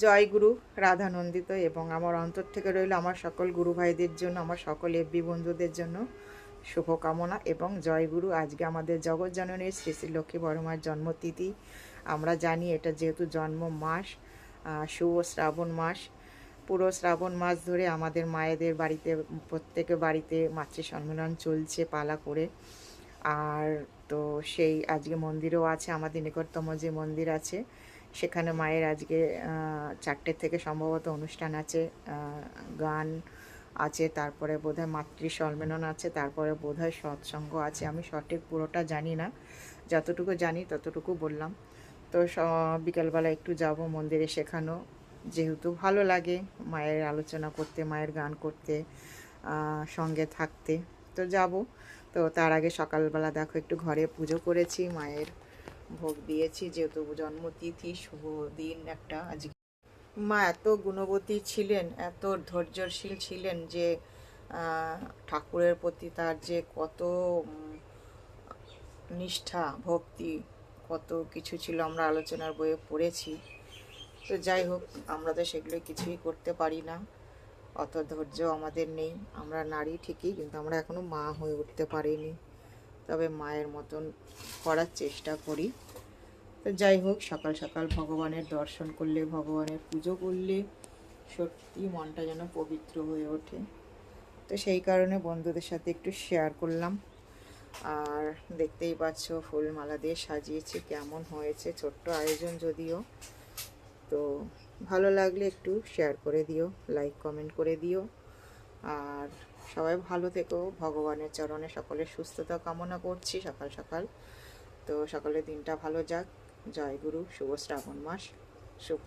জয় গুরু রাধানন্দিত এবং আমার অন্তর থেকে রইল আমার সকল গুরু ভাইদের জন্য, আমার সকল এফবি বন্ধুদের জন্য শুভকামনা এবং জয় গুরু। আজকে আমাদের জগৎজননী শ্রী শ্রী লক্ষ্মী বড়মার জন্মতিথি। আমরা জানি এটা যেহেতু জন্ম মাস, শুভ শ্রাবণ মাস, পুরো শ্রাবণ মাস ধরে আমাদের মায়েদের বাড়িতে, প্রত্যেকের বাড়িতে মাতৃ সম্মেলন চলছে পালা করে। আর তো সেই আজকে মন্দিরও আছে, আমাদের নিকটতম যে মন্দির আছে সেখানে মায়ের আজকে 4টে থেকে সম্ভবত অনুষ্ঠান আছে, গান আছে, তারপরে বোধহয় মাতৃ সম্মেলন আছে, তারপরে বোধহয় সৎসঙ্গ আছে। আমি সঠিক পুরোটা জানি না, যতটুকু জানি ততটুকু বললাম। তো বিকালবেলা একটু যাব মন্দিরে, সেখানেও যেহেতু ভালো লাগে মায়ের আলোচনা করতে, মায়ের গান করতে, সঙ্গে থাকতে, তো যাব। তো তার আগে সকালবেলা দেখো একটু ঘরে পুজো করেছি, মায়ের ভোগ দিয়েছি, যেহেতু জন্মতিথি, শুভ দিন একটা আজকে। মা এত গুণবতী ছিলেন, এত ধৈর্যশীল ছিলেন যে ঠাকুরের প্রতি তার যে কত নিষ্ঠা, ভক্তি, কত কিছু ছিল আমরা আলোচনার বইয়ে পড়েছি। তো যাই হোক, আমরা তো সেগুলো কিছুই করতে পারি না, অত ধৈর্য আমাদের নেই। আমরা নারী ঠিকই, কিন্তু আমরা এখনো মা হয়ে উঠতে পারিনি, তবে মায়ের মতন করার চেষ্টা করি। তো যাই হোক, সকাল সকাল ভগবানের দর্শন করলে, ভগবানের পুজো করলে সত্যি মনটা যেন পবিত্র হয়ে ওঠে। তো সেই কারণে বন্ধুদের সাথে একটু শেয়ার করলাম। আর দেখতেই পাচ্ছ ফুলমালা দিয়ে সাজিয়েছি, কেমন হয়েছে, ছোট্ট আয়োজন যদিও। তো ভালো লাগলে একটু শেয়ার করে দিও, লাইক কমেন্ট করে দিও। আর সবাই ভালো থেকো, ভগবানের চরণে সকলের সুস্থতা কামনা করছি সকাল সকাল। তো সকালের দিনটা ভালো যাক। জয় গুরু, শুভ শ্রাবণ মাস, শুভ